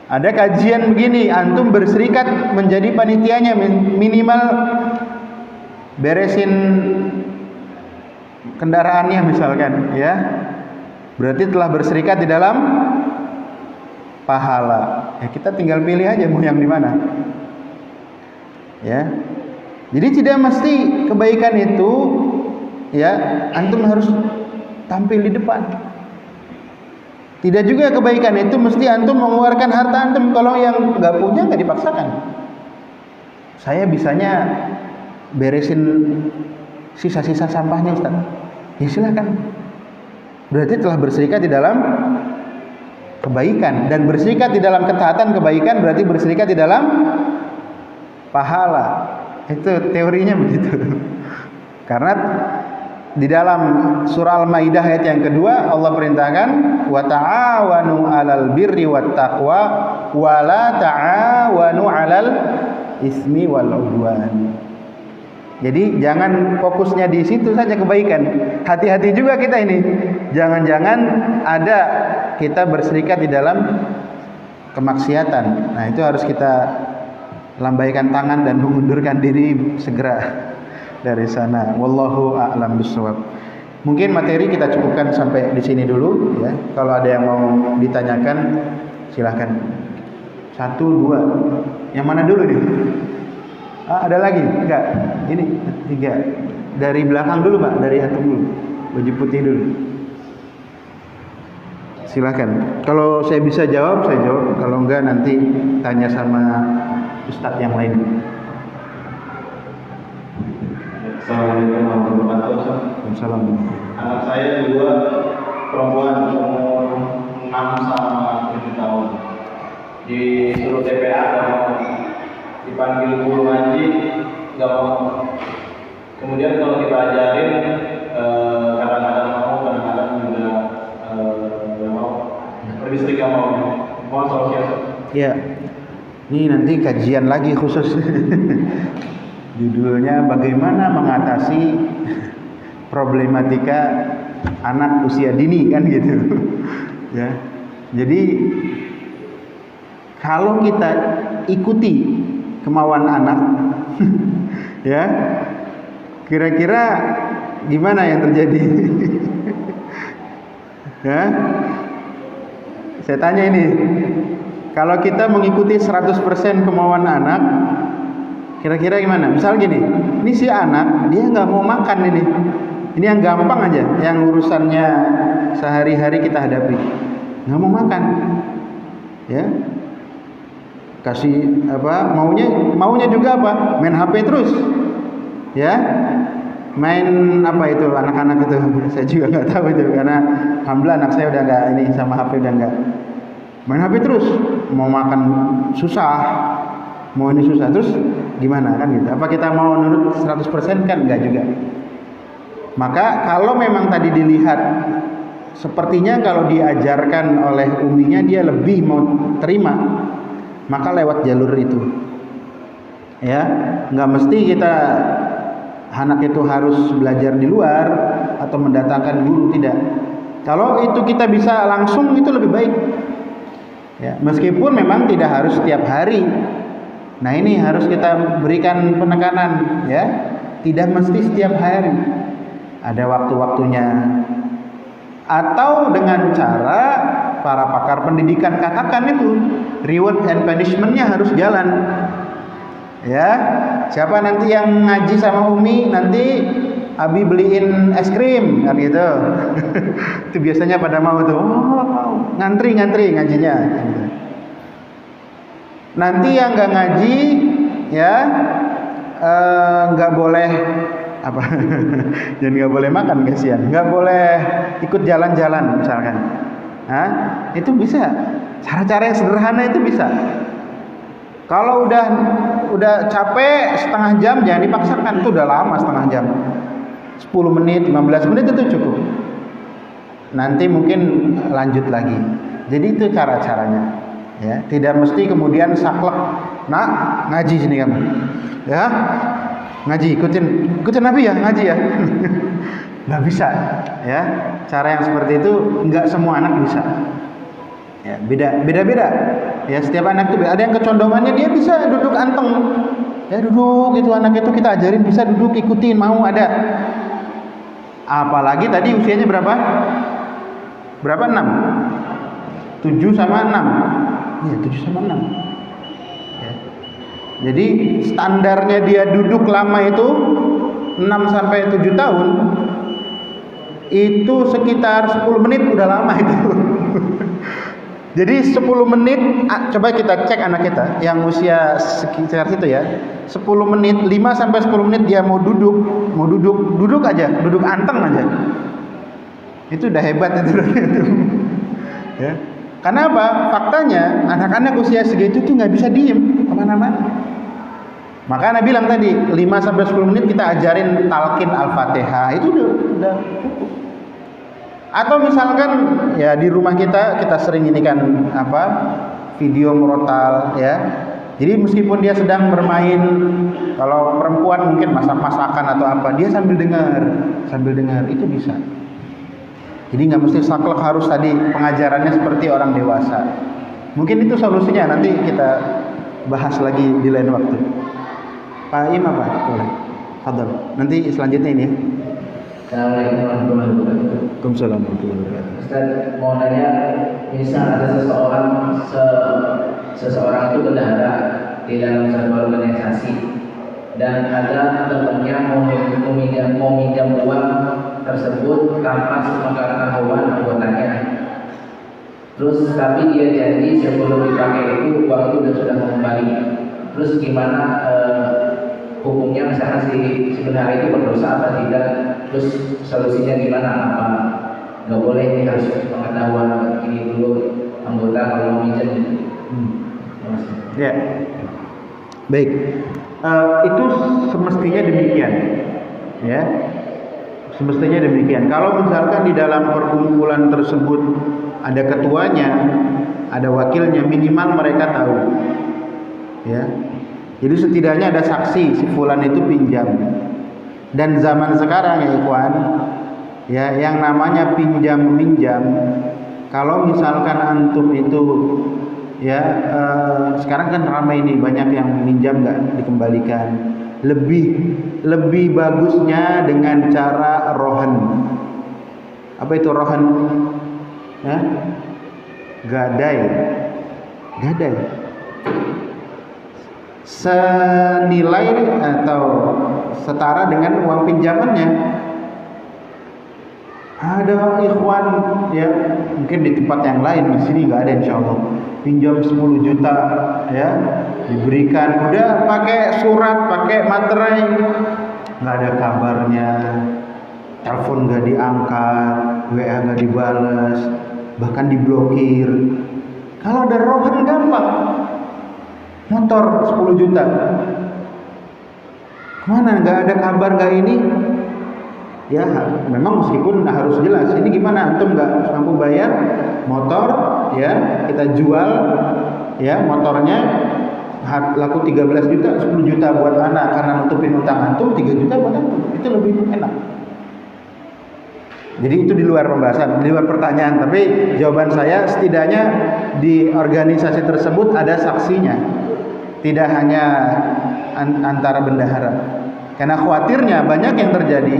Ada kajian begini, antum berserikat menjadi panitianya, minimal beresin kendaraannya misalkan, ya, berarti telah berserikat di dalam pahala. Ya, kita tinggal pilih aja mau yang di mana. Ya, jadi tidak mesti kebaikan itu, ya, antum harus tampil di depan. Tidak juga kebaikan itu mesti antum mengeluarkan harta antum. Kalau yang nggak punya nggak dipaksakan. Saya bisanya beresin sisa-sisa sampahnya Ustaz. Ya silakan. Berarti telah berserikat di dalam kebaikan, dan berserikat di dalam ketaatan kebaikan berarti berserikat di dalam pahala. Itu teorinya begitu. Karena di dalam surah Al-Maidah ayat yang kedua Allah perintahkan wa ta'awanu 'alal birri wat taqwa wa la ta'awanu 'alal ismi wal 'udwan. Jadi jangan fokusnya di situ saja kebaikan. Hati-hati juga kita ini. Jangan-jangan ada kita berserikat di dalam kemaksiatan. Nah, itu harus kita lambaikan tangan dan mengundurkan diri segera dari sana. Wallahu a'lam bishawab. Mungkin materi kita cukupkan sampai di sini dulu, ya. Kalau ada yang mau ditanyakan silahkan. 1, 2. Yang mana dulu nih? Ada lagi? Enggak. Ini 3. Dari belakang dulu, Pak. Dari atas dulu. Baju putih dulu. Silakan. Kalau saya bisa jawab, saya jawab. Kalau enggak nanti tanya sama ustadz yang lain. Assalamualaikum warahmatullahi wabarakatuh. Assalamualaikum. Anak saya 2 perempuan umur 6 sama 7 tahun. Disuruh TPA, nggak mau, dipanggil guru ngaji, nggak mau Kemudian kalau kita ajarin kadang-kadang mau, kadang-kadang juga nggak mau. Lebih sering nggak mau. Mau solusi apa? Ya, ini nanti kajian lagi khusus. Judulnya bagaimana mengatasi problematika anak usia dini kan gitu. Ya. Jadi kalau kita ikuti kemauan anak ya, kira-kira gimana yang terjadi? Ya. Saya tanya ini, kalau kita mengikuti 100% kemauan anak, kira-kira gimana? Misal gini, ini si anak dia nggak mau makan ini. Ini yang gampang aja, yang urusannya sehari-hari kita hadapi. Nggak mau makan, ya. Kasih apa? Maunya juga apa? Main HP terus, ya. Main apa itu anak-anak itu? Saya juga nggak tahu itu karena alhamdulillah anak saya udah nggak ini sama HP udah nggak. Main HP terus, mau makan susah, mau ini susah terus gimana kan gitu? Apa kita mau nurut 100% kan enggak juga. Maka kalau memang tadi dilihat sepertinya kalau diajarkan oleh uminya dia lebih mau terima, maka lewat jalur itu. Ya, nggak mesti kita anak itu harus belajar di luar atau mendatangkan guru, tidak. Kalau itu kita bisa langsung itu lebih baik. Ya, meskipun memang tidak harus setiap hari. Nah, ini harus kita berikan penekanan ya. Tidak mesti setiap hari. Ada waktu-waktunya. Atau dengan cara para pakar pendidikan katakan itu reward and punishment-nya harus jalan. Ya, siapa nanti yang ngaji sama Umi nanti Abi beliin es krim kan gitu. Itu biasanya pada mau tuh. Oh, ngantri ngajinya. Gitu. Nanti yang nggak ngaji ya nggak boleh apa? Jangan nggak boleh makan kasihan. Nggak boleh ikut jalan-jalan misalkan. Hah? Itu bisa. Cara-cara yang sederhana itu bisa. Kalau udah capek setengah jam jangan dipaksakan, itu udah lama setengah jam. 10 menit, 15 menit itu cukup. Nanti mungkin lanjut lagi. Jadi itu cara-caranya. Ya, tidak mesti kemudian saklek. Nak, ngaji sini kamu. Ya. Ngaji, ikutin Nabi ya, ngaji ya. Nggak bisa, ya. Cara yang seperti itu nggak semua anak bisa. Ya, beda-beda. Ya, setiap anak itu ada yang kecondongannya dia bisa duduk anteng. Ya, duduk itu anak itu kita ajarin bisa duduk ikutin mau ada. Apalagi tadi usianya berapa? Berapa? 6. 7 sama 6. Iya, 7 sama 6. Ya. Jadi standarnya dia duduk lama itu 6 sampai 7 tahun. Itu sekitar 10 menit udah lama itu. Jadi 10 menit, coba kita cek anak kita yang usia sekitar situ ya. 10 menit, 5 sampai 10 menit dia mau duduk aja, duduk anteng aja. Itu udah hebat itu. Ya. Karena apa? Faktanya anak-anak usia segitu tuh nggak bisa diem kemana-mana. Maka Nabi bilang tadi 5 sampai 10 menit kita ajarin talqin Al-Fatihah itu udah cukup. Atau misalkan ya di rumah kita sering ini kan apa video murotal ya. Jadi meskipun dia sedang bermain, kalau perempuan mungkin masak-masakan atau apa, dia sambil dengar itu bisa. Jadi nggak mesti saklek harus tadi pengajarannya seperti orang dewasa. Mungkin itu solusinya, nanti kita bahas lagi di lain waktu. Pak Im apa? Boleh. Fadhal. Nanti selanjutnya ini ya. Assalamualaikum warahmatullahi wabarakatuh. Waalaikumsalam warahmatullahi wabarakatuh. Ustaz, mau nanya, misal ada seseorang itu bendahara di dalam satu organisasi dan ada temannya mau minjam uang tersebut tanpa sepengetahuan anggotanya. Terus tapi dia janji sebelum dipakai itu uang itu sudah mengembali. Terus gimana hukumnya, misalkan si bendahara itu berdosa atau tidak? Terus solusinya gimana? Apa nggak boleh ini harus pengetahuan ini dulu anggota kalau mau minjem? Ya, baik. Itu semestinya demikian. Ya, semestinya demikian. Kalau misalkan di dalam perkumpulan tersebut ada ketuanya, ada wakilnya, minimal mereka tahu. Ya, jadi setidaknya ada saksi si fulan itu pinjam. Dan zaman sekarang ya ikhwan, ya yang namanya pinjam meminjam, kalau misalkan antum itu ya sekarang kan ramai ini, banyak yang minjam nggak dikembalikan. Lebih bagusnya dengan cara rohan. Apa itu rohan? Ya? Gadai. Senilai atau setara dengan uang pinjamannya. Ada ikhwan ya, mungkin di tempat yang lain, di sini nggak ada insyaallah. Pinjam 10 juta ya, diberikan, udah pakai surat, pakai materai, nggak ada kabarnya, telepon nggak diangkat, WA nggak dibales, bahkan diblokir. Kalau ada rohan gampang, motor 10 juta, kemana, nggak ada kabar, nggak ini. Ya memang meskipun harus jelas ini gimana, antum nggak mampu bayar motor ya, kita jual ya motornya laku 13 juta, 10 juta buat anak karena nutupin utang antum, 3 juta buat antum, itu lebih enak. Jadi itu di luar pembahasan, di luar pertanyaan, tapi jawaban saya setidaknya di organisasi tersebut ada saksinya, tidak hanya antara bendahara. Karena khawatirnya banyak yang terjadi,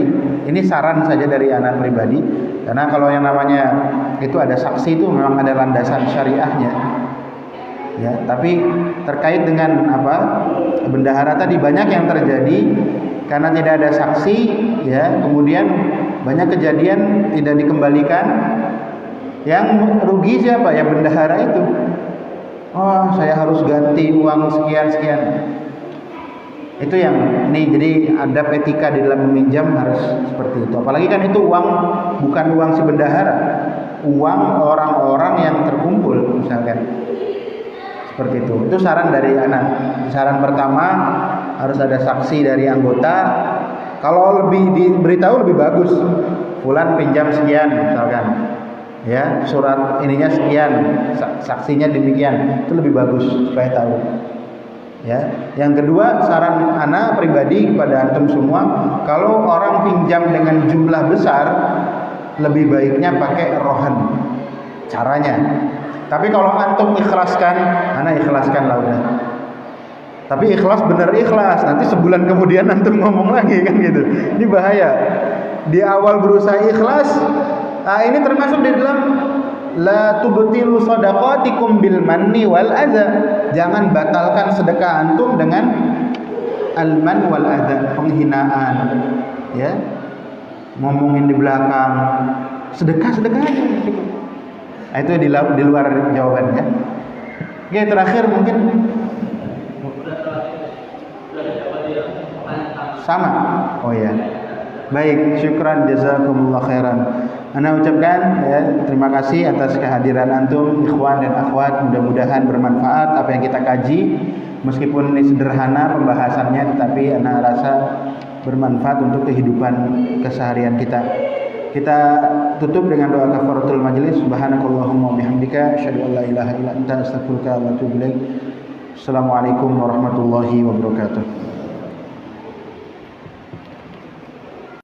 ini saran saja dari anak pribadi, karena kalau yang namanya itu ada saksi itu memang ada landasan syariahnya. Ya, tapi terkait dengan apa bendahara tadi, banyak yang terjadi karena tidak ada saksi, ya, kemudian banyak kejadian tidak dikembalikan. Yang rugi siapa? Ya bendahara itu. Oh, saya harus ganti uang sekian. Itu yang ini, jadi adab etika di dalam meminjam harus seperti itu. Apalagi kan itu uang, bukan uang si bendahara, uang orang-orang yang terkumpul misalkan. Seperti itu. Itu saran dari anak. Saran pertama harus ada saksi dari anggota. Kalau lebih diberitahu lebih bagus. Fulan pinjam sekian misalkan. Ya, surat ininya sekian, saksinya demikian. Itu lebih bagus supaya tahu. Ya, yang kedua saran ana pribadi kepada antum semua, kalau orang pinjam dengan jumlah besar, lebih baiknya pakai rohan caranya. Tapi kalau antum ikhlaskan, ana ikhlaskan lah udah. Tapi ikhlas bener ikhlas, nanti sebulan kemudian antum ngomong lagi kan gitu. Ini bahaya. Di awal berusaha ikhlas, ini termasuk di dalam la tubtilu shadaqatikum bil manni wal adza. Jangan batalkan sedekah antum dengan al-man wal adza, penghinaan. Ya. Ngomongin di belakang. Sedekah aja. Nah, itu di luar jawabannya. Oke, terakhir mungkin sama. Oh ya. Baik, syukran jazakumullah khairan. Ana ucapkan ya, terima kasih atas kehadiran antum ikhwan dan akhwat, mudah-mudahan bermanfaat apa yang kita kaji. Meskipun ini sederhana pembahasannya, tetapi ana rasa bermanfaat untuk kehidupan keseharian kita. Kita tutup dengan doa kafaratul majlis. Subhanakallahumma wa bihamdika asyhadu an la ilaha illa anta astaghfiruka wa atubu ilaik. Assalamualaikum warahmatullahi wabarakatuh.